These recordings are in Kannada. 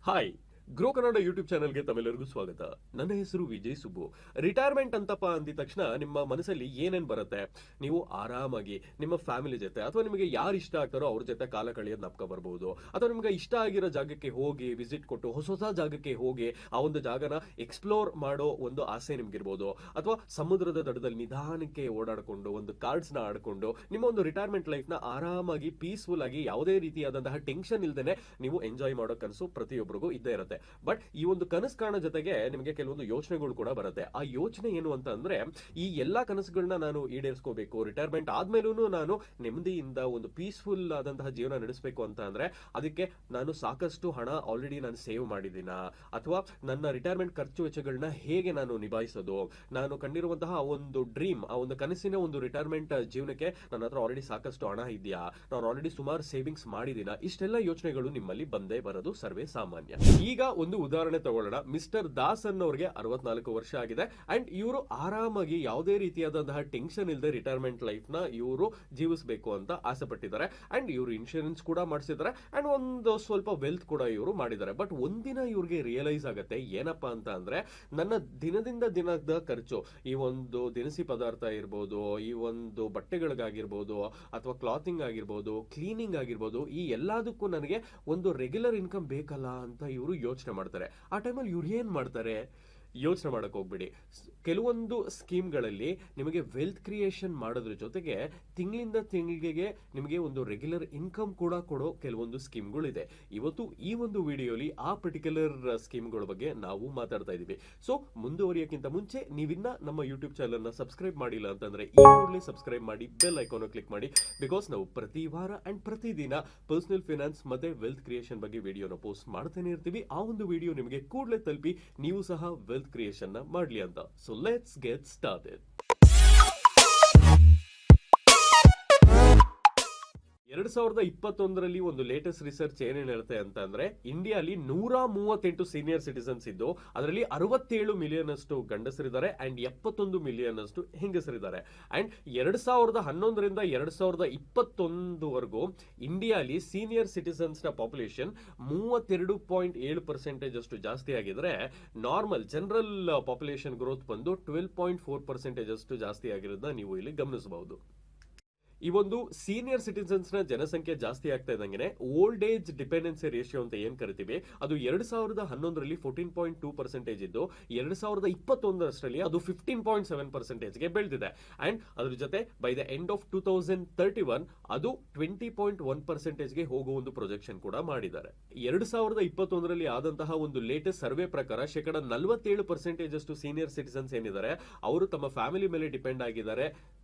ಹಾಯ್ ಗ್ರೋ ಕನ್ನಡ ಯೂಟ್ಯೂಬ್ ಚಾನಲ್ಗೆ ತಮ್ಮೆಲ್ಲರಿಗೂ ಸ್ವಾಗತ. ನನ್ನ ಹೆಸರು ವಿಜಯ್ ಸುಬ್ಬು. ರಿಟೈರ್ಮೆಂಟ್ ಅಂತಪ್ಪ ಅಂದಿದ ತಕ್ಷಣ ನಿಮ್ಮ ಮನಸ್ಸಲ್ಲಿ ಏನೇನ್ ಬರುತ್ತೆ? ನೀವು ಆರಾಮಾಗಿ ನಿಮ್ಮ ಫ್ಯಾಮಿಲಿ ಜೊತೆ ಅಥವಾ ನಿಮಗೆ ಯಾರು ಇಷ್ಟ ಆಗ್ತಾರೋ ಅವ್ರ ಜೊತೆ ಕಾಲ ಕಳೆಯೋದು ನಪ್ಕ ಬರ್ಬೋದು, ಅಥವಾ ನಿಮ್ಗೆ ಇಷ್ಟ ಆಗಿರೋ ಜಾಗಕ್ಕೆ ಹೋಗಿ ವಿಸಿಟ್ ಕೊಟ್ಟು ಹೊಸ ಜಾಗಕ್ಕೆ ಹೋಗಿ ಆ ಒಂದು ಜಾಗನ ಎಕ್ಸ್ಪ್ಲೋರ್ ಮಾಡೋ ಒಂದು ಆಸೆ ನಿಮ್ಗಿರ್ಬೋದು, ಅಥವಾ ಸಮುದ್ರದ ದಡದಲ್ಲಿ ನಿಧಾನಕ್ಕೆ ಓಡಾಡಿಕೊಂಡು ಒಂದು ಕಾರ್ಡ್ಸ್ ನ ಆಡ್ಕೊಂಡು ನಿಮ್ಮ ಒಂದು ರಿಟೈರ್ಮೆಂಟ್ ಲೈಫ್ ನ ಆರಾಮಾಗಿ ಪೀಸ್ಫುಲ್ ಆಗಿ ಯಾವುದೇ ರೀತಿಯಾದಂತಹ ಟೆನ್ಷನ್ ಇಲ್ದೇನೆ ನೀವು ಎಂಜಾಯ್ ಮಾಡೋ ಕನಸು ಪ್ರತಿಯೊಬ್ಬರಿಗೂ ಇದ್ದೇ ಇರುತ್ತೆ. ಬಟ್ ಈ ಒಂದು ಕನಸು ಕಾಣೋ ಜೊತೆಗೆ ನಿಮಗೆ ಕೆಲವೊಂದು ಯೋಚನೆಗಳು ಕೂಡ ಬರುತ್ತೆ. ಆ ಯೋಚನೆ ಏನು ಅಂತ ಅಂದ್ರೆ, ಈ ಎಲ್ಲಾ ಕನಸುಗಳನ್ನ ನಾನು ಈಡೇರಿಸ್ಕೋಬೇಕು, ರಿಟೈರ್ಮೆಂಟ್ ಆದ್ಮೇಲೂ ನಾನು ನೆಮ್ಮದಿಯಿಂದ ಒಂದು ಪೀಸ್ಫುಲ್ ಆದಂತಹ ಜೀವನ ನಡೆಸಬೇಕು ಅಂತ ಅಂದ್ರೆ ಅದಕ್ಕೆ ನಾನು ಸಾಕಷ್ಟು ಹಣ ಆಲ್ರೆಡಿ ನಾನು ಸೇವ್ ಮಾಡಿದ್ದೀನ, ಅಥವಾ ನನ್ನ ರಿಟೈರ್ಮೆಂಟ್ ಖರ್ಚು ವೆಚ್ಚಗಳನ್ನ ಹೇಗೆ ನಾನು ನಿಭಾಯಿಸೋದು, ನಾನು ಕಂಡಿರುವಂತಹ ಒಂದು ಡ್ರೀಮ್, ಆ ಒಂದು ಕನಸಿನ ಒಂದು ರಿಟೈರ್ಮೆಂಟ್ ಜೀವನಕ್ಕೆ ನನ್ನ ಹತ್ರ ಆಲ್ರೆಡಿ ಸಾಕಷ್ಟು ಹಣ ಇದೆಯಾ, ನಾನು ಆಲ್ರೆಡಿ ಸುಮಾರು ಸೇವಿಂಗ್ಸ್ ಮಾಡಿದ್ದೀನ, ಇಷ್ಟೆಲ್ಲ ಯೋಚನೆಗಳು ನಿಮ್ಮಲ್ಲಿ ಬಂದೇ ಬರೋದು ಸರ್ವೇ ಸಾಮಾನ್ಯ. ಈಗ ಒಂದು ಉದಾಹರಣೆ ತಗೊಳ್ಳೋಣ. ಮಿಸ್ಟರ್ ದಾಸ್ ಅನ್ನೋರಿಗೆ 64 ವರ್ಷ ಆಗಿದೆ ಅಂಡ್ ಇವರು ಆರಾಮಾಗಿ ಯಾವುದೇ ರೀತಿಯಾದಂತಹ ಟೆನ್ಷನ್ ಇಲ್ಲದೆ ರಿಟೈರ್ಮೆಂಟ್ ಲೈಫ್ ನ ಇವರು ಜೀವಿಸಬೇಕು ಅಂತ ಆಸೆ ಪಟ್ಟಿದ್ದಾರೆ. ಅಂಡ್ ಇವರು ಇನ್ಶೂರೆನ್ಸ್ ಕೂಡ ಮಾಡಿಸಿದ್ದಾರೆ ಅಂಡ್ ಒಂದು ಸ್ವಲ್ಪ ವೆಲ್ತ್ ಕೂಡ ಇವರು ಮಾಡಿದ್ದಾರೆ. ಬಟ್ ಒಂದಿನ ಇವ್ರಿಗೆ ರಿಯಲೈಸ್ ಆಗುತ್ತೆ, ಏನಪ್ಪಾ ಅಂತ ಅಂದ್ರೆ ನನ್ನ ದಿನದಿಂದ ದಿನದ ಖರ್ಚು, ಈ ಒಂದು ದಿನಸಿ ಪದಾರ್ಥ ಇರ್ಬೋದು, ಈ ಒಂದು ಬಟ್ಟೆಗಳಿಗಾಗಿರ್ಬೋದು, ಅಥವಾ ಕ್ಲಾತಿಂಗ್ ಆಗಿರ್ಬೋದು, ಕ್ಲೀನಿಂಗ್ ಆಗಿರ್ಬೋದು, ಈ ಎಲ್ಲದಕ್ಕೂ ನನಗೆ ಒಂದು ರೆಗ್ಯುಲರ್ ಇನ್ಕಮ್ ಬೇಕಲ್ಲ ಅಂತ ಇವರು ಯೋಚನೆ ಮಾಡ್ತಾರೆ. ಆ ಟೈಮಲ್ಲಿ ಇವ್ರು ಏನ್ ಮಾಡ್ತಾರೆ? ಯೋಚನೆ ಮಾಡಕ್ ಹೋಗ್ಬಿಡಿ. ಕೆಲವೊಂದು ಸ್ಕೀಮ್ಗಳಲ್ಲಿ ನಿಮಗೆ ವೆಲ್ತ್ ಕ್ರಿಯೇಷನ್ ಮಾಡೋದ್ರ ಜೊತೆಗೆ ತಿಂಗಳಿಂದ ತಿಂಗಳಿಗೆ ನಿಮಗೆ ಒಂದು ರೆಗ್ಯುಲರ್ ಇನ್ಕಮ್ ಕೂಡ ಕೊಡೋ ಕೆಲವೊಂದು ಸ್ಕೀಮ್ಗಳಿದೆ. ಇವತ್ತು ಈ ಒಂದು ವಿಡಿಯೋಲಿ ಆ ಪರ್ಟಿಕ್ಯುಲರ್ ಸ್ಕೀಮ್ಗಳ ಬಗ್ಗೆ ನಾವು ಮಾತಾಡ್ತಾ ಇದೀವಿ. ಸೊ ಮುಂದುವರಿಯೋಕ್ಕಿಂತ ಮುಂಚೆ ನೀವಿನ್ನ ನಮ್ಮ ಯೂಟ್ಯೂಬ್ ಚಾನಲ್ ನ ಸಬ್ಸ್ಕ್ರೈಬ್ ಮಾಡಿಲ್ಲ ಅಂತಂದ್ರೆ ಈ ಕೂಡಲೇ ಸಬ್ಸ್ಕ್ರೈಬ್ ಮಾಡಿ, ಬೆಲ್ ಐಕಾನ್ ಕ್ಲಿಕ್ ಮಾಡಿ. ಬಿಕಾಸ್ ನಾವು ಪ್ರತಿ ವಾರ ಅಂಡ್ ಪ್ರತಿದಿನ ಪರ್ಸನಲ್ ಫಿನಾನ್ಸ್ ಮತ್ತೆ ವೆಲ್ತ್ ಕ್ರಿಯೇಷನ್ ಬಗ್ಗೆ ವಿಡಿಯೋನ ಪೋಸ್ಟ್ ಮಾಡ್ತಾನೆ ಇರ್ತೀವಿ. ಆ ಒಂದು ವಿಡಿಯೋ ನಿಮಗೆ ಕೂಡಲೇ ತಲುಪಿ ನೀವು ಸಹ ವೆಲ್ತ್ ಕ್ರಿಯೇಷನ್ ನ ಮಾಡ್ಲಿ ಅಂತ. So let's get started. 2021ರಲ್ಲಿ ಒಂದು ಲೇಟೆಸ್ಟ್ ರಿಸರ್ಚ್ ಏನೇನ್ ಹೇಳುತ್ತೆ ಅಂತ ಅಂದ್ರೆ, ಇಂಡಿಯಾಲಿ 138 ಸೀನಿಯರ್ ಸಿಟಿಸನ್ಸ್ ಇದ್ದು ಅದರಲ್ಲಿ 67 ಮಿಲಿಯನ್ ಅಷ್ಟು ಗಂಡಸರಿದ್ದಾರೆ ಅಂಡ್ 71 ಮಿಲಿಯನ್ ಅಷ್ಟು ಹೆಂಗಸರಿದ್ದಾರೆ. ಅಂಡ್ 2011ರಿಂದ 2021ವರೆಗೂ ಇಂಡಿಯಾಲಿ ಸೀನಿಯರ್ ಸಿಟಿಸನ್ಸ್ ನ ಪಾಪ್ಯುಲೇಷನ್ 32.7% ಅಷ್ಟು ಜಾಸ್ತಿ ಆಗಿದ್ರೆ, ನಾರ್ಮಲ್ ಜನರಲ್ ಪಾಪ್ಯುಲೇಷನ್ ಗ್ರೋತ್ ಬಂದು 12.4% ಅಷ್ಟು ಜಾಸ್ತಿ ಆಗಿರೋದನ್ನ ನೀವು ಇಲ್ಲಿ ಗಮನಿಸಬಹುದು. ಈ ಒಂದು ಸೀನಿಯರ್ ಸಿಟಿಸನ್ಸ್ ನ ಜನಸಂಖ್ಯೆ ಜಾಸ್ತಿ ಆಗ್ತಾ ಇದ್ದಂಗೆ ಓಲ್ಡ್ ಏಜ್ ಡಿಪೆಂಡೆನ್ಸಿ ರೇಷಿಯೋ ಅಂತ ಏನ್ ಕರಿತೀವಿ, ಅದು 2011ರಲ್ಲಿ 14.2% ಇದ್ದು 2021ರಲ್ಲಿ ಅದು 15.7% ಗೆ ಬೆಳೆದಿದೆ. ಅಂಡ್ ಅದ್ರ ಜೊತೆ ಬೈ ದ ಎಂಡ್ ಆಫ್ 2031 ಅದು 20.1% ಗೆ ಹೋಗುವ ಒಂದು ಪ್ರೊಜೆಕ್ಷನ್ ಕೂಡ ಮಾಡಿದ್ದಾರೆ. 2021ರಲ್ಲಿ ಆದಂತಹ ಒಂದು ಲೇಟೆಸ್ಟ್ ಸರ್ವೆ ಪ್ರಕಾರ 47% ಅಷ್ಟು ಸೀನಿಯರ್ ಸಿಟಿಸನ್ಸ್ ಏನಿದ್ದಾರೆ ಅವರು ತಮ್ಮ ಫ್ಯಾಮಿಲಿ ಮೇಲೆ ಡಿಪೆಂಡ್ ಆಗಿದ್ದಾರೆ,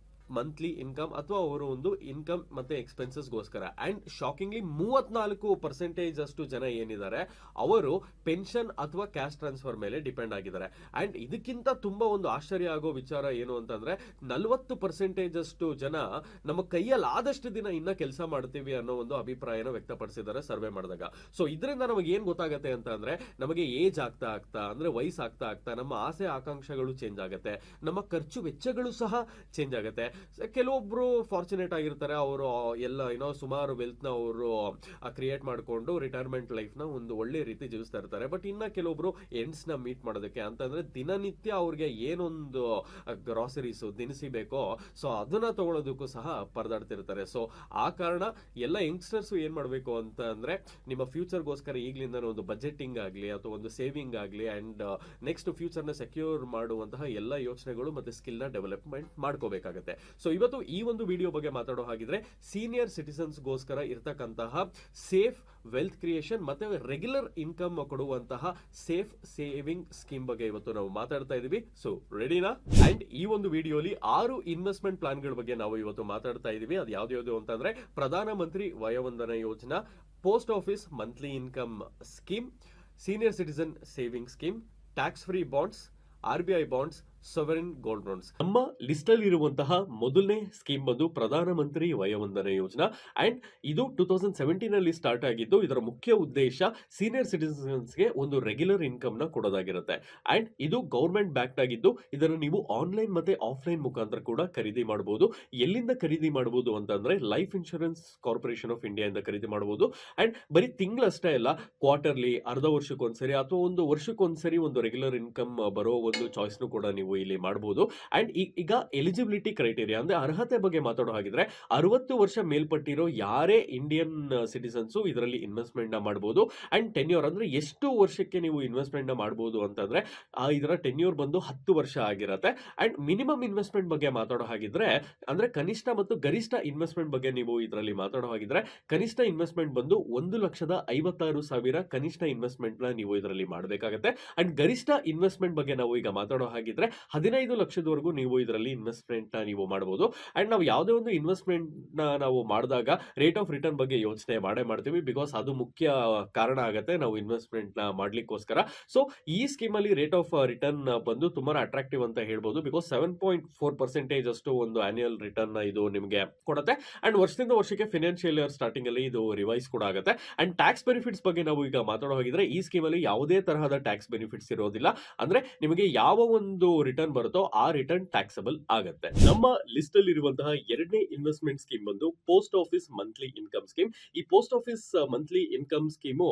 ಮಂತ್ಲಿ ಇನ್ಕಮ್ ಅಥವಾ ಅವರು ಒಂದು ಇನ್ಕಮ್ ಮತ್ತೆ ಎಕ್ಸ್ಪೆನ್ಸಸ್ ಗೋಸ್ಕರ. ಅಂಡ್ ಶಾಕಿಂಗ್ಲಿ 34% ಅಷ್ಟು ಜನ ಏನಿದ್ದಾರೆ ಅವರು ಪೆನ್ಷನ್ ಅಥವಾ ಕ್ಯಾಶ್ ಟ್ರಾನ್ಸ್ಫರ್ ಮೇಲೆ ಡಿಪೆಂಡ್ ಆಗಿದ್ದಾರೆ. ಅಂಡ್ ಇದಕ್ಕಿಂತ ತುಂಬಾ ಒಂದು ಆಶ್ಚರ್ಯ ಆಗೋ ವಿಚಾರ ಏನು ಅಂತಂದ್ರೆ, 40% ಅಷ್ಟು ಜನ ನಮ್ಮ ಕೈಯಲ್ಲಿ ಆದಷ್ಟು ದಿನ ಇನ್ನ ಕೆಲಸ ಮಾಡ್ತೀವಿ ಅನ್ನೋ ಒಂದು ಅಭಿಪ್ರಾಯನ ವ್ಯಕ್ತಪಡಿಸಿದ್ದಾರೆ ಸರ್ವೆ ಮಾಡಿದಾಗ. ಸೊ ಇದರಿಂದ ನಮಗೆ ಏನ್ ಗೊತ್ತಾಗತ್ತೆ ಅಂತ ಅಂದ್ರೆ, ನಮಗೆ ಏಜ್ ಆಗ್ತಾ ಅಂದ್ರೆ ವಯಸ್ಸಾಗ್ತಾ ಆಗ್ತಾ ನಮ್ಮ ಆಸೆ ಆಕಾಂಕ್ಷೆಗಳು ಚೇಂಜ್ ಆಗುತ್ತೆ, ನಮ್ಮ ಖರ್ಚು ವೆಚ್ಚಗಳು ಸಹ ಚೇಂಜ್ ಆಗುತ್ತೆ. ಕೆಲವೊಬ್ರು ಫಾರ್ಚುನೇಟ್ ಆಗಿರ್ತಾರೆ, ಅವರು ಎಲ್ಲ ಸುಮಾರು ವೆಲ್ತ್ ನ ಅವರು ಕ್ರಿಯೇಟ್ ಮಾಡಿಕೊಂಡು ರಿಟೈರ್ಮೆಂಟ್ ಲೈಫ್ ನ ಒಂದು ಒಳ್ಳೆ ರೀತಿ ಜೀವಿಸ್ತಾ ಇರ್ತಾರೆ. ಬಟ್ ಇನ್ನ ಕೆಲವೊಬ್ರು ಎಂಡ್ಸ್ ನ ಮೀಟ್ ಮಾಡೋದಕ್ಕೆ ಅಂತಂದ್ರೆ ದಿನನಿತ್ಯ ಅವ್ರಿಗೆ ಏನೊಂದು ಗ್ರಾಸರೀಸ್ ದಿನಸಿ ಬೇಕೋ ಸೊ ಅದನ್ನ ತಗೊಳ್ಳೋದಕ್ಕೂ ಸಹ ಪರದಾಡ್ತಿರ್ತಾರೆ. ಸೊ ಆ ಕಾರಣ ಎಲ್ಲ ಯಂಗ್ಸ್ಟರ್ಸ್ ಏನ್ ಮಾಡ್ಬೇಕು ಅಂತ ಅಂದ್ರೆ, ನಿಮ್ಮ ಫ್ಯೂಚರ್ ಗೋಸ್ಕರ ಈಗ್ಲಿಂದ ಒಂದು ಬಜೆಟಿಂಗ್ ಆಗ್ಲಿ ಅಥವಾ ಒಂದು ಸೇವಿಂಗ್ ಆಗ್ಲಿ ಅಂಡ್ ನೆಕ್ಸ್ಟ್ ಫ್ಯೂಚರ್ ನ ಸೆಕ್ಯೂರ್ ಮಾಡುವಂತಹ ಎಲ್ಲ ಯೋಚನೆಗಳು ಮತ್ತೆ ಸ್ಕಿಲ್ ನ ಡೆವಲಪ್ಮೆಂಟ್ ಮಾಡ್ಕೋಬೇಕಾಗತ್ತೆ. ಸೊ ಇವತ್ತು ಈ ಒಂದು ವಿಡಿಯೋ ಬಗ್ಗೆ ಮಾತಾಡೋ ಹಾಗಿದ್ರೆ, ಸೀನಿಯರ್ ಸಿಟಿಸನ್ಸ್ ಗೋಸ್ಕರ ಇರತಕ್ಕಂತಹ ಸೇಫ್ ವೆಲ್ತ್ ಕ್ರಿಯೇಷನ್ ಮತ್ತೆ ರೆಗ್ಯುಲರ್ ಇನ್ಕಮ್ ಕೊಡುವಂತಹ ಸೇಫ್ ಸೇವಿಂಗ್ ಸ್ಕೀಮ್ ಬಗ್ಗೆ ಇವತ್ತು ನಾವು ಮಾತಾಡ್ತಾ ಇದೀವಿ. ಸೊ ರೆಡಿನಾ? ಅಂಡ್ ಈ ಒಂದು ವಿಡಿಯೋಲಿ 6 ಇನ್ವೆಸ್ಟ್ಮೆಂಟ್ ಪ್ಲಾನ್ ಗಳ ಬಗ್ಗೆ ನಾವು ಇವತ್ತು ಮಾತಾಡ್ತಾ ಇದೀವಿ. ಅದು ಯಾವ್ದು ಅಂತಂದ್ರೆ, ಪ್ರಧಾನ ಮಂತ್ರಿ ವಯ ವಂದನಾ ಯೋಜನಾ, post office monthly income scheme, senior citizen saving scheme, tax free bonds, RBI bonds, ಸವರಿನ್ gold bonds. ನಮ್ಮ ಲಿಸ್ಟ್ ಅಲ್ಲಿ ಇರುವಂತಹ ಮೊದಲನೇ ಸ್ಕೀಮ್ ಬಂದು ಪ್ರಧಾನಮಂತ್ರಿ ವಯೋವಂದನ ಯೋಜನಾ. ಅಂಡ್ ಇದು 2017 ಅಲ್ಲಿ ಸ್ಟಾರ್ಟ್ ಆಗಿದ್ದು. ಇದರ ಮುಖ್ಯ ಉದ್ದೇಶ ಸೀನಿಯರ್ ಸಿಟಿಸನ್ಸ್ಗೆ ಒಂದು ರೆಗ್ಯುಲರ್ ಇನ್ಕಮ್ ನ ಕೊಡೋದಾಗಿರುತ್ತೆ. ಅಂಡ್ ಇದು ಗೌರ್ಮೆಂಟ್ ಬ್ಯಾಕ್ಡ್ ಆಗಿದ್ದು ಇದನ್ನು ನೀವು ಆನ್ಲೈನ್ ಮತ್ತೆ ಆಫ್ಲೈನ್ ಮುಖಾಂತರ ಕೂಡ ಖರೀದಿ ಮಾಡಬಹುದು. ಎಲ್ಲಿಂದ ಖರೀದಿ ಮಾಡಬಹುದು ಅಂತಂದ್ರೆ life insurance corporation of India ಇಂದ ಖರೀದಿ ಮಾಡಬಹುದು. ಅಂಡ್ ಬರೀ ತಿಂಗಳಷ್ಟೇ ಅಲ್ಲ, ಕ್ವಾರ್ಟರ್ಲಿ, ಅರ್ಧ ವರ್ಷಕ್ಕೊಂದ್ಸರಿ ಅಥವಾ ಒಂದು ವರ್ಷಕ್ಕೊಂದ್ಸರಿ ಒಂದು ರೆಗ್ಯುಲರ್ ಇನ್ಕಮ್ ಬರೋ ಒಂದು ಚಾಯ್ಸ್ನು ಕೂಡ ನೀವು ಇಲ್ಲಿ ಮಾಡಬಹುದು. ಅಂಡ್ ಈಗ ಎಲಿಜಿಬಿಲಿಟಿ ಕ್ರೈಟೇರಿಯಾ ಅಂದ್ರೆ ಅರ್ಹತೆ ಬಗ್ಗೆ ಮಾತಾಡೋ ಹಾಗಿದ್ರೆ 60 ವರ್ಷ ಮೇಲ್ಪಟ್ಟಿರೋ ಯಾರೇ ಇಂಡಿಯನ್ ಸಿಟಿಸನ್ಸ್ ಇದರಲ್ಲಿ ಇನ್ವೆಸ್ಟ್ಮೆಂಟ್ ನ ಮಾಡಬಹುದು. ಅಂಡ್ ಟೆನ್ಯೂರ್ ಅಂದ್ರೆ ಎಷ್ಟು ವರ್ಷಕ್ಕೆ ನೀವು ಇನ್ವೆಸ್ಟ್ಮೆಂಟ್ ನ ಮಾಡಬಹುದು ಅಂತಂದ್ರೆ ಇದರ ಟೆನ್ಯೂರ್ ಬಂದು 10 ವರ್ಷ ಆಗಿರುತ್ತೆ. ಅಂಡ್ ಮಿನಿಮಮ್ ಇನ್ವೆಸ್ಟ್ಮೆಂಟ್ ಬಗ್ಗೆ ಮಾತಾಡೋ ಹಾಗಿದ್ರೆ ಅಂದ್ರೆ ಕನಿಷ್ಠ ಮತ್ತು ಗರಿಷ್ಠ ಇನ್ವೆಸ್ಟ್ಮೆಂಟ್ ಬಗ್ಗೆ ನೀವು ಇದರಲ್ಲಿ ಮಾತಾಡೋ ಹಾಗಿದ್ರೆ ಕನಿಷ್ಠ ಇನ್ವೆಸ್ಟ್ಮೆಂಟ್ ಬಂದು 1,56,000 ಕನಿಷ್ಠ ಇನ್ವೆಸ್ಟ್ಮೆಂಟ್ ನ ನೀವು ಇದರಲ್ಲಿ ಮಾಡಬೇಕಾಗುತ್ತೆ. ಅಂಡ್ ಗರಿಷ್ಠ ಇನ್ವೆಸ್ಟ್ಮೆಂಟ್ ಬಗ್ಗೆ ನಾವು ಈಗ ಮಾತಾಡೋ ಹಾಗಿದ್ರೆ 15 ಲಕ್ಷದವರೆಗೂ ನೀವು ಇದರಲ್ಲಿ ಇನ್ವೆಸ್ಟ್ಮೆಂಟ್ ನೀವು ಮಾಡಬಹುದು. ಅಂಡ್ ನಾವು ಯಾವುದೇ ಒಂದು ಇನ್ವೆಸ್ಟ್ಮೆಂಟ್ ನಾವು ಮಾಡಿದಾಗ ರೇಟ್ ಆಫ್ ರಿಟರ್ನ್ ಬಗ್ಗೆ ಯೋಚನೆ ಮಾಡ್ತೀವಿ. ಬಿಕಾಸ್ ಅದು ಮುಖ್ಯ ಕಾರಣ ಆಗುತ್ತೆ ನಾವು ಇನ್ವೆಸ್ಟ್ಮೆಂಟ್ ನ ಮಾಡ್ಲಿಕ್ಕೋಸ್ಕರ. ಸೊ ಈ ಸ್ಕೀಮ್ ಅಲ್ಲಿ ರೇಟ್ ಆಫ್ ರಿಟರ್ನ್ ಬಂದು ತುಂಬಾ ಅಟ್ರಾಕ್ಟಿವ್ ಅಂತ ಹೇಳ್ಬೋದು. ಬಿಕಾಸ್ 7.4% ಅಷ್ಟು ಒಂದು ಆನ್ಯುಯಲ್ ರಿಟರ್ನ್ ಇದು ನಿಮಗೆ ಕೊಡುತ್ತೆ. ಅಂಡ್ ವರ್ಷದಿಂದ ವರ್ಷಕ್ಕೆ ಫಿನಾನ್ಷಿಯಲ್ ಇಯರ್ ಸ್ಟಾರ್ಟಿಂಗ್ ಅಲ್ಲಿ ಇದು ರಿವೈಸ್ ಕೂಡ ಆಗುತ್ತೆ. ಅಂಡ್ ಟ್ಯಾಕ್ಸ್ ಬೆನಿಫಿಟ್ಸ್ ಬಗ್ಗೆ ನಾವು ಈಗ ಮಾತಾಡೋ ಹಾಗಿದ್ರೆ ಈ ಸ್ಕೀಮ್ ಅಲ್ಲಿ ಯಾವುದೇ ತರಹದ ಟ್ಯಾಕ್ಸ್ ಬೆನಿಫಿಟ್ಸ್ ಇರೋದಿಲ್ಲ. ಅಂದ್ರೆ ನಿಮಗೆ ಯಾವ ಒಂದು ರಿಟರ್ನ್ ಬರುತ್ತೋ ಆ ರಿಟರ್ನ್ ಟ್ಯಾಕ್ಸಬಲ್ ಆಗುತ್ತೆ. ನಮ್ಮ ಲಿಸ್ಟ್ ಅಲ್ಲಿ ಇರುವಂತಹ ಎರಡನೇ ಇನ್ವೆಸ್ಟ್ಮೆಂಟ್ ಸ್ಕೀಮ್ ಬಂದು post office monthly income scheme. ಈ post office monthly income scheme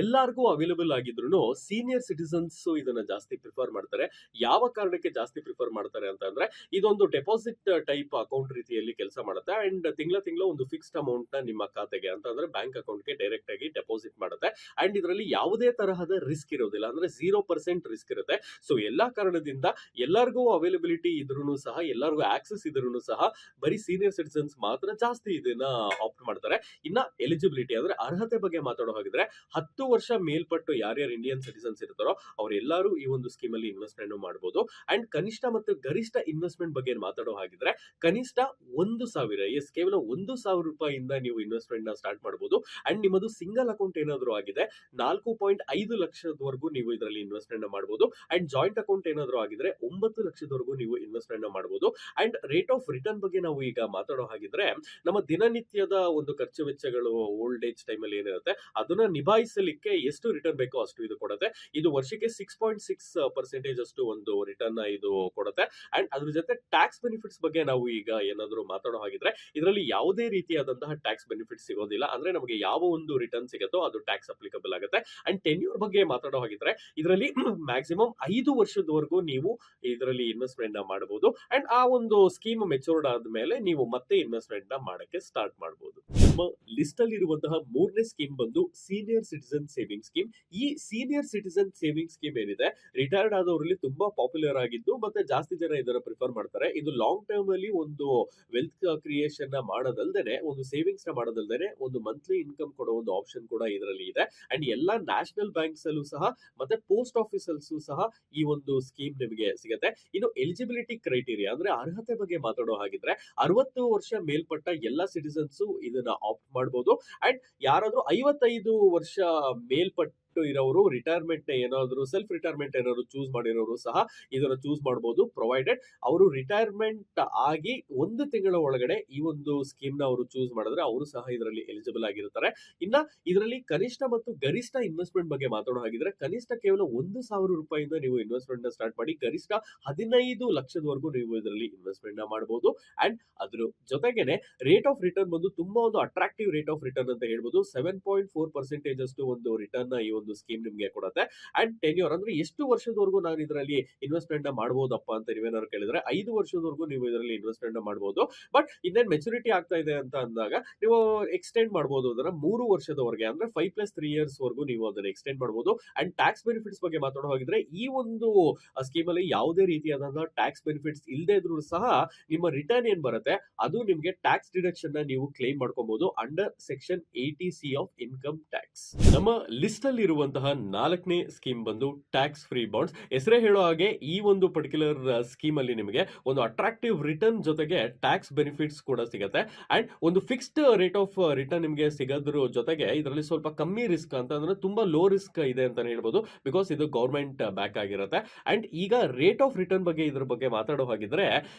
ಎಲ್ಲರಿಗೂ ಅವೈಲೇಬಲ್ ಆಗಿದ್ರು ಸೀನಿಯರ್ ಸಿಟಿಸನ್ಸ್ ಇದನ್ನ ಜಾಸ್ತಿ ಪ್ರಿಫರ್ ಮಾಡ್ತಾರೆ. ಯಾವ ಕಾರಣಕ್ಕೆ ಜಾಸ್ತಿ ಪ್ರಿಫರ್ ಮಾಡ್ತಾರೆ ಅಂತಂದ್ರೆ ಇದೊಂದು ಡೆಪಾಸಿಟ್ ಟೈಪ್ ಅಕೌಂಟ್ ರೀತಿಯಲ್ಲಿ ಕೆಲಸ ಮಾಡುತ್ತೆ. ಅಂಡ್ ತಿಂಗಳ ಒಂದು ಫಿಕ್ಸ್ಡ್ ಅಮೌಂಟ್ ನ ನಿಮ್ಮ ಖಾತೆಗೆ ಅಂತಂದ್ರೆ ಬ್ಯಾಂಕ್ ಅಕೌಂಟ್ಗೆ ಡೈರೆಕ್ಟ್ ಆಗಿ ಡೆಪಾಸಿಟ್ ಮಾಡುತ್ತೆ. ಅಂಡ್ ಇದರಲ್ಲಿ ಯಾವುದೇ ತರಹದ ರಿಸ್ಕ್ ಇರೋದಿಲ್ಲ, ಅಂದ್ರೆ 0% ರಿಸ್ಕ್ ಇರುತ್ತೆ. ಸೊ ಎಲ್ಲಾ ಕಾರಣದಿಂದ ಎಲ್ಲರಿಗೂ ಅವೈಲಬಿಲಿಟಿ ಇದ್ರೂ ಸಹ, ಎಲ್ಲರಿಗೂ ಆಕ್ಸೆಸ್ ಇದ್ರೂ ಸಹ ಬರೀ ಸೀನಿಯರ್ ಸಿಟಿಸನ್ಸ್ ಮಾತ್ರ ಜಾಸ್ತಿ ಇದನ್ನ ಆಪ್ಟ್ ಮಾಡ್ತಾರೆ. ಇನ್ನ ಎಲಿಜಿಬಿಲಿಟಿ ಅಂದ್ರೆ ಅರ್ಹತೆ ಬಗ್ಗೆ ಮಾತಾಡೋ ಹಾಗಿದ್ರೆ 10 ವರ್ಷ ಮೇಲ್ಪಟ್ಟು ಯಾರ್ಯಾರು ಇಂಡಿಯನ್ ಸಿಟಿಸನ್ಸ್ ಇರ್ತಾರೋ ಅವರೆಲ್ಲರೂ ಈ ಒಂದು ಸ್ಕೀಮ್ ಅಲ್ಲಿ ಇನ್ವೆಸ್ಟ್ಮೆಂಟ್ ಮಾಡಬಹುದು. ಅಂಡ್ ಕನಿಷ್ಠ ಮತ್ತು ಗರಿಷ್ಠ ಇನ್ವೆಸ್ಟ್ಮೆಂಟ್ ಬಗ್ಗೆ ಮಾತಾಡೋ ಹಾಗಿದ್ರೆ ಕನಿಷ್ಠ 1,000, ಕೇವಲ 1,000 ರೂಪಾಯಿಯಿಂದ ನೀವು ಇನ್ವೆಸ್ಟ್ಮೆಂಟ್ ನ ಸ್ಟಾರ್ಟ್ ಮಾಡಬಹುದು. ಅಂಡ್ ನಿಮ್ಮದು ಸಿಂಗಲ್ ಅಕೌಂಟ್ ಏನಾದರೂ ಆಗಿದೆ 4.5 ಲಕ್ಷದವರೆಗೂ ನೀವು ಇದರಲ್ಲಿ ಇನ್ವೆಸ್ಟ್ಮೆಂಟ್ ಮಾಡಬಹುದು. ಅಂಡ್ ಜಾಯಿಂಟ್ ಅಕೌಂಟ್ ಏನಾದರೂ ಆಗಿದ್ರೆ 9 ಲಕ್ಷದವರೆಗೂ ನೀವು ಇನ್ವೆಸ್ಟ್ಮೆಂಟ್ ಮಾಡಬಹುದು. ಅಂಡ್ ರೇಟ್ ಆಫ್ ರಿಟರ್ನ್ ಬಗ್ಗೆ ನಾವು ಈಗ ಮಾತಾಡೋ ಹಾಗಿದ್ರೆ ನಮ್ಮ ದಿನನಿತ್ಯದ ಒಂದು ಖರ್ಚು ವೆಚ್ಚಗಳು ಓಲ್ಡ್ ಏಜ್ ಟೈಮ್ ಅಲ್ಲಿ ಏನಿರುತ್ತೆ ಅದನ್ನ ನಿಭಾಯಿಸಲಿಕ್ಕೆ ಎಷ್ಟು ರಿಟರ್ನ್ ಬೇಕೋ ಅಷ್ಟು ಇದು ಕೊಡುತ್ತೆ. ಇದು ವರ್ಷಕ್ಕೆ 6.6% ಅಷ್ಟು ಒಂದು ರಿಟರ್ನ್ ಇದು ಕೊಡುತ್ತೆ. ಅಂಡ್ ಅದ್ರ ಜೊತೆ ಟ್ಯಾಕ್ಸ್ ಬೆನಿಫಿಟ್ಸ್ ಬಗ್ಗೆ ನಾವು ಈಗ ಏನಾದರೂ ಮಾತಾಡೋ ಹಾಗಿದ್ರೆ ಇದರಲ್ಲಿ ಯಾವುದೇ ರೀತಿಯಾದಂತಹ ಟ್ಯಾಕ್ಸ್ ಬೆನಿಫಿಟ್ ಸಿಗೋದಿಲ್ಲ. ಅಂದ್ರೆ ನಮಗೆ ಯಾವ ಒಂದು ರಿಟರ್ನ್ ಸಿಗುತ್ತೋ ಅದು ಟ್ಯಾಕ್ಸ್ ಅಪ್ಲಿಕಬಲ್ ಆಗುತ್ತೆ. ಅಂಡ್ ಟೆನ್ಯೂರ್ ಬಗ್ಗೆ ಮಾತಾಡೋ ಹಾಗಿದ್ರೆ ಇದರಲ್ಲಿ ಮ್ಯಾಕ್ಸಿಮಮ್ 5 ವರ್ಷದವರೆಗೂ ನೀವು ಇದರಲ್ಲಿ ಇನ್ವೆಸ್ಟ್ಮೆಂಟ್ ನ ಮಾಡಬಹುದು. ಅಂಡ್ ಆ ಒಂದು ಸ್ಕೀಮ್ ಮೆಚೂರ್ಡ್ ಆದ್ಮೇಲೆ ನೀವು ಮತ್ತೆ ಇನ್ವೆಸ್ಟ್ಮೆಂಟ್ ನ ಮಾಡಕ್ಕೆ ಸ್ಟಾರ್ಟ್ ಮಾಡಬಹುದು. ನಮ್ಮ ಲಿಸ್ಟ್ ಅಲ್ಲಿ ಇರುವಂತಹ ಮೂರನೇ ಸ್ಕೀಮ್ ಬಂದು ಸೀನಿಯರ್ ಸಿಟಿಸನ್ ಸೇವಿಂಗ್ ಸ್ಕೀಮ್. ಈ ಸೀನಿಯರ್ ಸಿಟಿಸನ್ ಸೇವಿಂಗ್ ಸ್ಕೀಮ್ ಏನಿದೆ ರಿಟೈರ್ಡ್ ಆದವರಲ್ಲಿ ತುಂಬಾ ಪಾಪ್ಯುಲರ್ ಆಗಿದ್ದು ಮತ್ತೆ ಜಾಸ್ತಿ ಜನ ಇದನ್ನ ಪ್ರಿಫರ್ ಮಾಡ್ತಾರೆ. ಇದು ಲಾಂಗ್ ಟರ್ಮ್ ಅಲ್ಲಿ ಒಂದು ವೆಲ್ತ್ ಕ್ರಿಯೇಷನ್ ನ ಮಾಡೋದಲ್ದೇನೆ, ಒಂದು ಸೇವಿಂಗ್ಸ್ ನ ಮಾಡೋದಲ್ದೇನೆ ಒಂದು ಮಂತ್ಲಿ ಇನ್ಕಮ್ ಕೊಡೋ ಒಂದು ಆಪ್ಷನ್ ಕೂಡ ಇದರಲ್ಲಿ ಇದೆ. ಅಂಡ್ ಎಲ್ಲಾ ನ್ಯಾಷನಲ್ ಬ್ಯಾಂಕ್ಸ್ ಅಲ್ಲೂ ಸಹ ಮತ್ತೆ ಪೋಸ್ಟ್ ಆಫೀಸ್ ಅಲ್ಲೂ ಸಹ ಈ ಒಂದು ಸ್ಕೀಮ್ ನಿಮಗೆ ಸಿಗುತ್ತೆ. ಇನ್ನು ಎಲಿಜಿಬಿಲಿಟಿ ಕ್ರೈಟೀರಿಯಾ ಅಂದ್ರೆ ಅರ್ಹತೆ ಬಗ್ಗೆ ಮಾತಾಡೋ ಹಾಗಿದ್ರೆ 60 ವರ್ಷ ಮೇಲ್ಪಟ್ಟ ಎಲ್ಲಾ ಸಿಟಿಸನ್ಸ್ ಇದನ್ನ ಆಪ್ಟ್ ಮಾಡಬಹುದು. ಅಂಡ್ ಯಾರಾದ್ರೂ 55 ವರ್ಷ ಮೇಲ್ಪಟ್ಟು ಇರೋರು ರಿಟೈರ್ಮೆಂಟ್ ಏನಾದ್ರು ಸೆಲ್ಫ್ ರಿಟೈರ್ಮೆಂಟ್ ಏನಾದ್ರು ಚೂಸ್ ಮಾಡಿರೋರು ಸಹ ಇದನ್ನ ಚೂಸ್ ಮಾಡಬಹುದು, ಪ್ರೊವೈಡೆಡ್ ಅವರು ರಿಟೈರ್ಮೆಂಟ್ ಆಗಿ 1 ತಿಂಗಳ ಒಳಗಡೆ ಈ ಒಂದು ಸ್ಕೀಮ್ ನ ಅವರು ಚೂಸ್ ಮಾಡಿದ್ರೆ ಅವರು ಸಹ ಇದರಲ್ಲಿ ಎಲಿಜಿಬಲ್ ಆಗಿರ್ತಾರೆ. ಇನ್ನ ಇದರಲ್ಲಿ ಕನಿಷ್ಠ ಮತ್ತು ಗರಿಷ್ಠ ಇನ್ವೆಸ್ಟ್ಮೆಂಟ್ ಬಗ್ಗೆ ಮಾತಾಡೋ ಹಾಗಿದ್ರೆ ಕನಿಷ್ಠ ಕೇವಲ 1,000 ರೂಪಾಯಿಂದ ನೀವು ಇನ್ವೆಸ್ಟ್ಮೆಂಟ್ ನ ಸ್ಟಾರ್ಟ್ ಮಾಡಿ ಗರಿಷ್ಠ 15 ಲಕ್ಷದವರೆಗೂ ನೀವು ಇದರಲ್ಲಿ ಇನ್ವೆಸ್ಟ್ಮೆಂಟ್ ನ ಮಾಡಬಹುದು. ಅಂಡ್ ಅದ್ರ ಜೊತೆಗೇನೆ ರೇಟ್ ಆಫ್ ರಿಟರ್ನ್ ಬಂದು ತುಂಬಾ ಒಂದು ಅಟ್ರಾಕ್ಟಿವ್ ರೇಟ್ ಆಫ್ ರಿಟರ್ನ್ ಅಂತ ಹೇಳ್ಬೋದು. 7.4% ಅಷ್ಟು ಒಂದು ರಿಟರ್ನ್ ನ ಈ ಒಂದು ಸ್ಕೀಮ್ ನಿಮಗೆ ಕೊಡುತ್ತೆ. ಅಂಡ್ ಟೆನ್ಯೂರ್ ಅಂದ್ರೆ ಎಷ್ಟು ವರ್ಷದವರೆಗೂ ನಾನು ಇದರಲ್ಲಿ ಇನ್ವೆಸ್ಟ್ಮೆಂಟ್ ನ ಮಾಡಬಹುದಪ್ಪ ಅಂತ ನೀವೇನಾದ್ರು ಕೇಳಿದ್ರೆ 5 ವರ್ಷದವರೆಗೂ ನೀವು ಇದರಲ್ಲಿ ಇನ್ವೆಸ್ಟ್ಮೆಂಟ್ ನ ಮಾಡಬಹುದು. ಬಟ್ ಇನ್ನೇನು ಮೆಚುರಿಟಿ ಆಗ್ತಾ ಇದೆ ಅಂತ ಅಂದಾಗ ನೀವು ಎಕ್ಸ್ಟೆಂಡ್ ಮಾಡಬಹುದು ಅದನ್ನ 3 ವರ್ಷದವರೆಗೆ, ಅಂದ್ರೆ 5+3 ಇಯರ್ಸ್ ವರೆಗೂ ನೀವು ಅದನ್ನ ಎಕ್ಸ್ಟೆಂಡ್ ಮಾಡಬಹುದು. ಅಂಡ್ ಟ್ಯಾಕ್ಸ್ ಬೆನಿಫಿಟ್ಸ್ ಬಗ್ಗೆ ಮಾತಾಡೋ ಹಾಗಿದ್ರೆ ಈ ಒಂದು ಸ್ಕೀಮ್ ಅಲ್ಲಿ ಯಾವುದೇ ರೀತಿಯಾದಂತಹ ಟ್ಯಾಕ್ಸ್ ಬೆನಿಫಿಟ್ಸ್ ಇಲ್ಲದೆ ಇದ್ರೂ ಸಹ ನಿಮ್ಮ ರಿಟರ್ನ್ ಏನ್ ಬರುತ್ತೆ ಅದು ನಿಮಗೆ ಟ್ಯಾಕ್ಸ್ ಡಿಡಕ್ಷನ್ ನ ನೀವು ಕ್ಲೈಮ್ ಮಾಡ್ಕೋಬಹುದು under section 80C of income tax. ನಮ್ಮ ಲಿಸ್ಟ್ ಅಲ್ಲಿ ಇರುವಂತಹ 4ನೇ ಸ್ಕೀಮ್ ಬಂದು ಟ್ಯಾಕ್ಸ್ ಫ್ರೀ ಬಾಂಡ್ಸ್. ಹೆಸರೇ ಹೇಳೋ ಹಾಗೆ ಈ ಒಂದು ಪರ್ಟಿಕ್ಯುಲರ್ ಸ್ಕೀಮ್ ಅಲ್ಲಿ ನಿಮಗೆ ಒಂದು ಅಟ್ರಾಕ್ಟಿವ್ ರಿಟರ್ನ್ ಜೊತೆಗೆ ಟ್ಯಾಕ್ಸ್ ಬೆನಿಫಿಟ್ಸ್ ಕೂಡ ಸಿಗುತ್ತೆ ಅಂಡ್ ಒಂದು ಫಿಕ್ಸ್ಡ್ ರೇಟ್ ಆಫ್ ರಿಟರ್ನ್ ನಿಮಗೆ ಸಿಗೋದ್ರ ಜೊತೆಗೆ ಇದರಲ್ಲಿ ಸ್ವಲ್ಪ ಕಮ್ಮಿ ರಿಸ್ಕ್ ಅಂತ ಅಂದ್ರೆ ತುಂಬಾ ಲೋ ರಿಸ್ಕ್ ಇದೆ ಅಂತ ಹೇಳ್ಬೋದು, ಬಿಕಾಸ್ ಇದು ಗೌರ್ಮೆಂಟ್ ಬ್ಯಾಕ್ ಆಗಿರುತ್ತೆ. ಅಂಡ್ ಈಗ ರೇಟ್ ಆಫ್ ರಿಟರ್ನ್ ಬಗ್ಗೆ ಇದ್ರ ಬಗ್ಗೆ ಮಾತಾಡೋ ಹಾಗಿದ್ರೆ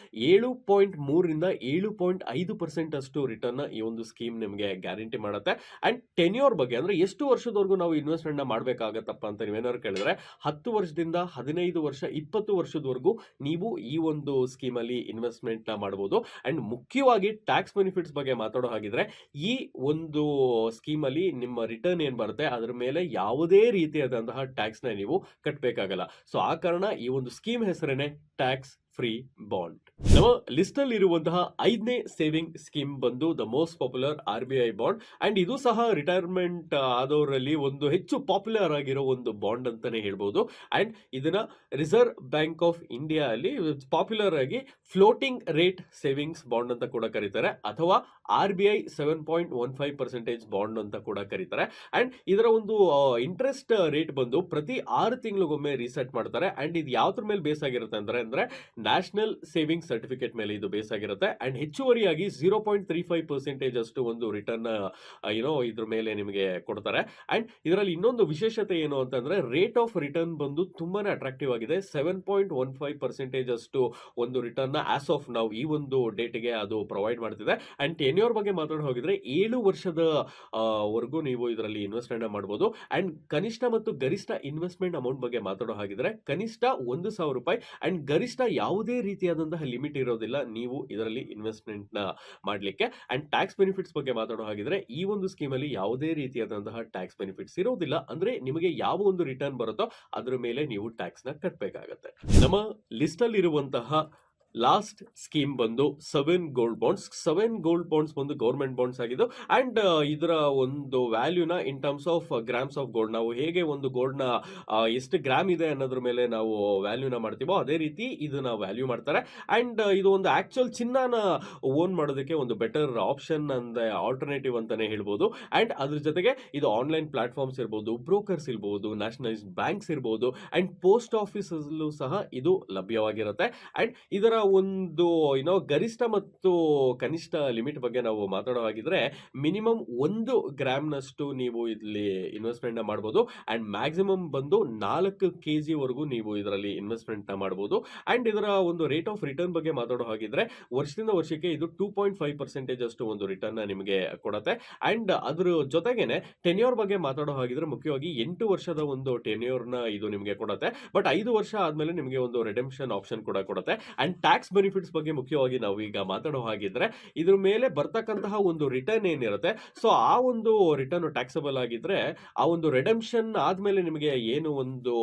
7.3 ರಿಂದ 7.5% ಅಷ್ಟು ರಿಟರ್ನ್ ಈ ಒಂದು ಸ್ಕೀಮ್ ನಿಮಗೆ ಗ್ಯಾರಂಟಿ ಮಾಡುತ್ತೆ. ಅಂಡ್ ಟೆನ್ಯೂರ್ ಬಗ್ಗೆ ಅಂದ್ರೆ ಎಷ್ಟು ವರ್ಷದವರೆಗೂ ನಾವು ಇನ್ವೆಸ್ಟ್ಮೆಂಟ್ ನ ಮಾಡ್ಬೇಕಾಗತ್ತಪ್ಪ ಅಂತ ನೀವೇನಾದ್ರು ಕೇಳಿದ್ರೆ 10 ವರ್ಷದಿಂದ 15 ವರ್ಷ 20 ವರ್ಷದವರೆಗೂ ನೀವು ಈ ಒಂದು ಸ್ಕೀಮ್ ಅಲ್ಲಿ ಇನ್ವೆಸ್ಟ್ಮೆಂಟ್ ನ ಮಾಡಬಹುದು. ಅಂಡ್ ಮುಖ್ಯವಾಗಿ ಟ್ಯಾಕ್ಸ್ ಬೆನಿಫಿಟ್ಸ್ ಬಗ್ಗೆ ಮಾತಾಡೋ ಹಾಗಿದ್ರೆ ಈ ಒಂದು ಸ್ಕೀಮ್ ಅಲ್ಲಿ ನಿಮ್ಮ ರಿಟರ್ನ್ ಏನ್ ಬರುತ್ತೆ ಅದರ ಮೇಲೆ ಯಾವುದೇ ರೀತಿಯಾದಂತಹ ಟ್ಯಾಕ್ಸ್ ನ ನೀವು ಕಟ್ಟಬೇಕಾಗಲ್ಲ. ಸೊ ಆ ಕಾರಣ ಈ ಒಂದು ಸ್ಕೀಮ್ ಹೆಸರೇನೆ ಟ್ಯಾಕ್ಸ್ ಫ್ರೀ ಬಾಂಡ್. ನಮ್ಮ ಲಿಸ್ಟ್ ಅಲ್ಲಿ ಇರುವಂತಹ 5ನೇ ಸೇವಿಂಗ್ ಸ್ಕೀಮ್ ಬಂದು the most popular RBI bond. And ಇದು ಸಹ ರಿಟೈರ್ಮೆಂಟ್ ಆದವರಲ್ಲಿ ಒಂದು ಹೆಚ್ಚು ಪಾಪ್ಯುಲರ್ ಆಗಿರೋ ಒಂದು ಬಾಂಡ್ ಅಂತಾನೆ ಹೇಳ್ಬೋದು. ಅಂಡ್ ಇದನ್ನ ರಿಸರ್ವ್ ಬ್ಯಾಂಕ್ ಆಫ್ ಇಂಡಿಯಾ ಅಲ್ಲಿ ಪಾಪ್ಯುಲರ್ ಆಗಿ ಫ್ಲೋಟಿಂಗ್ ರೇಟ್ ಸೇವಿಂಗ್ಸ್ ಬಾಂಡ್ ಅಂತ ಕೂಡ ಕರೀತಾರೆ, ಅಥವಾ RBI 7.15% ಬಾಂಡ್ ಅಂತ ಕೂಡ ಕರೀತಾರೆ. ಅಂಡ್ ಇದರ ಒಂದು ಇಂಟ್ರೆಸ್ಟ್ ರೇಟ್ ಬಂದು ಪ್ರತಿ 6 ತಿಂಗಳಿಗೊಮ್ಮೆ ರೀಸೆಟ್ ಮಾಡ್ತಾರೆ. ಅಂಡ್ ಇದು ಯಾವ್ದ್ರ ಮೇಲೆ ಬೇಸ್ ಆಗಿರುತ್ತೆ ಅಂದ್ರೆ ನ್ಯಾಷನಲ್ ಸೇವಿಂಗ್ ಸರ್ಟಿಫಿಕೇಟ್ ಮೇಲೆ ಇದು ಬೇಸ್ ಆಗಿರುತ್ತೆ. ಅಂಡ್ ಹೆಚ್ಚುವರಿಯಾಗಿ 0.35% ಅಷ್ಟು ಒಂದು ರಿಟರ್ನ್ ಇದ್ರ ಮೇಲೆ ನಿಮಗೆ ಕೊಡ್ತಾರೆ. ಅಂಡ್ ಇದರಲ್ಲಿ ಇನ್ನೊಂದು ವಿಶೇಷತೆ ಏನು ಅಂತಂದ್ರೆ ರೇಟ್ ಆಫ್ ರಿಟರ್ನ್ ಬಂದು ತುಂಬಾನೇ ಅಟ್ರಾಕ್ಟಿವ್ ಆಗಿದೆ. 7.15% ಅಷ್ಟು ಒಂದು ರಿಟರ್ನ್ ಆಸ್ ಆಫ್ ನಾವು ಈ ಒಂದು ಡೇಟ್ಗೆ ಅದು ಪ್ರೊವೈಡ್ ಮಾಡ್ತಿದೆ. ಅಂಡ್ ಟೆನ್ಯೂರ್ ಬಗ್ಗೆ ಮಾತಾಡ ಹೋಗಿದ್ರೆ 7 ವರ್ಷದ ವರೆಗೂ ನೀವು ಇದರಲ್ಲಿ ಇನ್ವೆಸ್ಟ್ಮೆಂಟ್ ಮಾಡಬಹುದು. ಅಂಡ್ ಕನಿಷ್ಠ ಮತ್ತು ಗರಿಷ್ಠ ಇನ್ವೆಸ್ಟ್ಮೆಂಟ್ ಅಮೌಂಟ್ ಬಗ್ಗೆ ಮಾತಾಡೋ ಹಾಗಿದ್ರೆ ಕನಿಷ್ಠ 1,000 ರೂಪಾಯಿ ಅಂಡ್ ಗರಿಷ್ಠ ಯಾವುದೇ ರೀತಿಯಾದಂತಹ ಲಿಮಿಟ್ ಇರೋದಿಲ್ಲ ನೀವು ಇದರಲ್ಲಿ ಇನ್ವೆಸ್ಟ್ಮೆಂಟ್ ನ ಮಾಡ್ಲಿಕ್ಕೆ. ಅಂಡ್ ಟ್ಯಾಕ್ಸ್ ಬೆನಿಫಿಟ್ಸ್ ಬಗ್ಗೆ ಮಾತಾಡೋ ಹಾಗಿದ್ರೆ ಈ ಒಂದು ಸ್ಕೀಮ್ ಅಲ್ಲಿ ಯಾವುದೇ ರೀತಿಯಾದಂತಹ ಟ್ಯಾಕ್ಸ್ ಬೆನಿಫಿಟ್ಸ್ ಇರೋದಿಲ್ಲ. ಅಂದ್ರೆ ನಿಮಗೆ ಯಾವ ಒಂದು ರಿಟರ್ನ್ ಬರುತ್ತೋ ಅದ್ರ ಮೇಲೆ ನೀವು ಟ್ಯಾಕ್ಸ್ ನ ಕಟ್ಟಬೇಕಾಗತ್ತೆ. ನಮ್ಮ ಲಿಸ್ಟ್ ಅಲ್ಲಿ ಇರುವಂತಹ ಲಾಸ್ಟ್ ಸ್ಕೀಮ್ ಬಂದು 7 ಗೋಲ್ಡ್ ಬಾಂಡ್ಸ್. 7 ಗೋಲ್ಡ್ ಬಾಂಡ್ಸ್ ಬಂದು ಗೌರ್ಮೆಂಟ್ ಬಾಂಡ್ಸ್ ಆಗಿದ್ದು ಅಂಡ್ ಇದರ ಒಂದು ವ್ಯಾಲ್ಯೂನ in terms of grams of gold, ನಾವು ಹೇಗೆ ಒಂದು ಗೋಲ್ಡ್ ನ ಎಷ್ಟು ಗ್ರಾಮ್ ಇದೆ ಅನ್ನೋದ್ರ ಮೇಲೆ ನಾವು ವ್ಯಾಲ್ಯೂನ ಮಾಡ್ತೀವೋ ಅದೇ ರೀತಿ ಇದನ್ನ ವ್ಯಾಲ್ಯೂ ಮಾಡ್ತಾರೆ. ಅಂಡ್ ಇದು ಒಂದು ಆಕ್ಚುಯಲ್ ಚಿನ್ನನ ಓನ್ ಮಾಡೋದಕ್ಕೆ ಒಂದು ಬೆಟರ್ ಆಪ್ಷನ್ ಅಂದ್ರೆ ಆಲ್ಟರ್ನೇಟಿವ್ ಅಂತಾನೆ ಹೇಳ್ಬೋದು. ಅಂಡ್ ಅದ್ರ ಜೊತೆಗೆ ಇದು ಆನ್ಲೈನ್ ಪ್ಲಾಟ್ಫಾರ್ಮ್ಸ್ ಇರ್ಬೋದು, ಬ್ರೋಕರ್ಸ್ ಇರ್ಬೋದು, ನ್ಯಾಷನಲೈಸ್ಡ್ ಬ್ಯಾಂಕ್ಸ್ ಇರ್ಬೋದು ಅಂಡ್ ಪೋಸ್ಟ್ ಆಫೀಸ್ ಸಹ ಇದು ಲಭ್ಯವಾಗಿರುತ್ತೆ. ಅಂಡ್ ಇದರ ಒಂದು ಗರಿಷ್ಠ ಮತ್ತು ಕನಿಷ್ಠ ಲಿಮಿಟ್ ಬಗ್ಗೆ ನಾವು ಮಾತಾಡೋ ಹಾಗಿದ್ರೆ ಮಿನಿಮಮ್ 1 ಗ್ರಾಮ್ ನಷ್ಟು ನೀವು ಇಲ್ಲಿ ಇನ್ವೆಸ್ಟ್ಮೆಂಟ್ ನ ಮಾಡಬಹುದು. ಅಂಡ್ ಮ್ಯಾಕ್ಸಿಮಮ್ ಬಂದು 4 kg ವರೆಗೂ ನೀವು ಇದರಲ್ಲಿ ಇನ್ವೆಸ್ಟ್ಮೆಂಟ್ ನ ಮಾಡಬಹುದು. ಅಂಡ್ ಇದರ ಒಂದು ರೇಟ್ ಆಫ್ ರಿಟರ್ನ್ ಬಗ್ಗೆ ಮಾತಾಡೋ ಹಾಗಿದ್ರೆ ವರ್ಷದಿಂದ ವರ್ಷಕ್ಕೆ ಇದು 2.5% ಅಷ್ಟು ಒಂದು ರಿಟರ್ನ್ ನಿಮಗೆ ಕೊಡುತ್ತೆ. ಅಂಡ್ ಅದ್ರ ಜೊತೆಗೇನೆ ಟೆನ್ಯೂರ್ ಬಗ್ಗೆ ಮಾತಾಡೋ ಹಾಗಿದ್ರೆ ಮುಖ್ಯವಾಗಿ 8 ವರ್ಷದ ಒಂದು ಟೆನ್ಯೂರ್ ನ ಇದು ನಿಮಗೆ ಕೊಡುತ್ತೆ. ಬಟ್ 5 ವರ್ಷ ಆದ್ಮೇಲೆ ನಿಮಗೆ ಒಂದು ರಿಡೆಂಪ್ಷನ್ ಆಪ್ಷನ್ ಕೂಡ ಕೊಡುತ್ತೆ. ಅಂಡ್ ಟ್ಯಾಕ್ಸ್ ಬೆನಿಫಿಟ್ಸ್ ಬಗ್ಗೆ ಮುಖ್ಯವಾಗಿ ನಾವು ಈಗ ಮಾತಾಡೋ ಹಾಗಿದ್ರೆ ಇದ್ರ ಮೇಲೆ ಬರ್ತಕ್ಕಂತಹ ಒಂದು ರಿಟರ್ನ್ ಏನಿರುತ್ತೆ ಸೊ ಆ ಒಂದು ರಿಟರ್ನ್ ಟ್ಯಾಕ್ಸಬಲ್ ಆಗಿದ್ರೆ ಆ ಒಂದು ರಿಡೆಂಪ್ಷನ್ ಆದ್ಮೇಲೆ ನಿಮಗೆ ಏನು ಒಂದು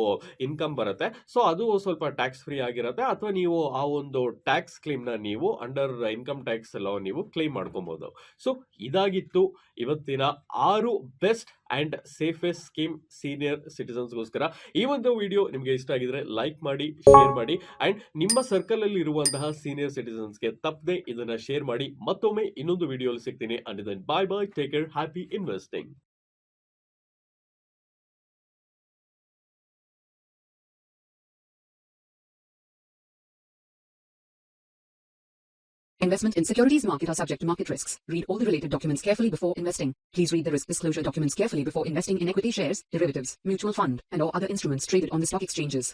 ಇನ್ಕಮ್ ಬರುತ್ತೆ ಸೊ ಅದು ಸ್ವಲ್ಪ ಟ್ಯಾಕ್ಸ್ ಫ್ರೀ ಆಗಿರುತ್ತೆ, ಅಥವಾ ನೀವು ಆ ಒಂದು ಟ್ಯಾಕ್ಸ್ ಕ್ಲೇಮ್ ನ ನೀವು ಅಂಡರ್ ಇನ್ಕಮ್ ಟ್ಯಾಕ್ಸ್ ಲಾ ನೀವು ಕ್ಲೇಮ್ ಮಾಡ್ಕೊಬಹುದು. ಸೊ ಇದಾಗಿತ್ತು ಇವತ್ತಿನ 6 best and safest scheme senior ಸಿಟಿಸನ್ಸ್ಗೋಸ್ಕರ. ಈ ಒಂದು ವಿಡಿಯೋ ನಿಮಗೆ ಇಷ್ಟ ಆಗಿದ್ರೆ ಲೈಕ್ ಮಾಡಿ, ಶೇರ್ ಮಾಡಿ ಅಂಡ್ ನಿಮ್ಮ ಸರ್ಕಲ್ ಅಲ್ಲಿ ಇರುವಂತಹ ಸೀನಿಯರ್ ಸಿಟಿಸನ್ಸ್ಗೆ ತಪ್ಪದೆ ಇದನ್ನ ಶೇರ್ ಮಾಡಿ. ಮತ್ತೊಮ್ಮೆ ಇನ್ನೊಂದು ವಿಡಿಯೋಲಿ ಸಿಗ್ತೀನಿ. And then bye bye, take care, happy investing. Investment in securities market are subject to market risks. Read all the related documents carefully before investing. Please read the risk disclosure documents carefully before investing in equity shares, derivatives, mutual fund, and or other instruments traded on the stock exchanges.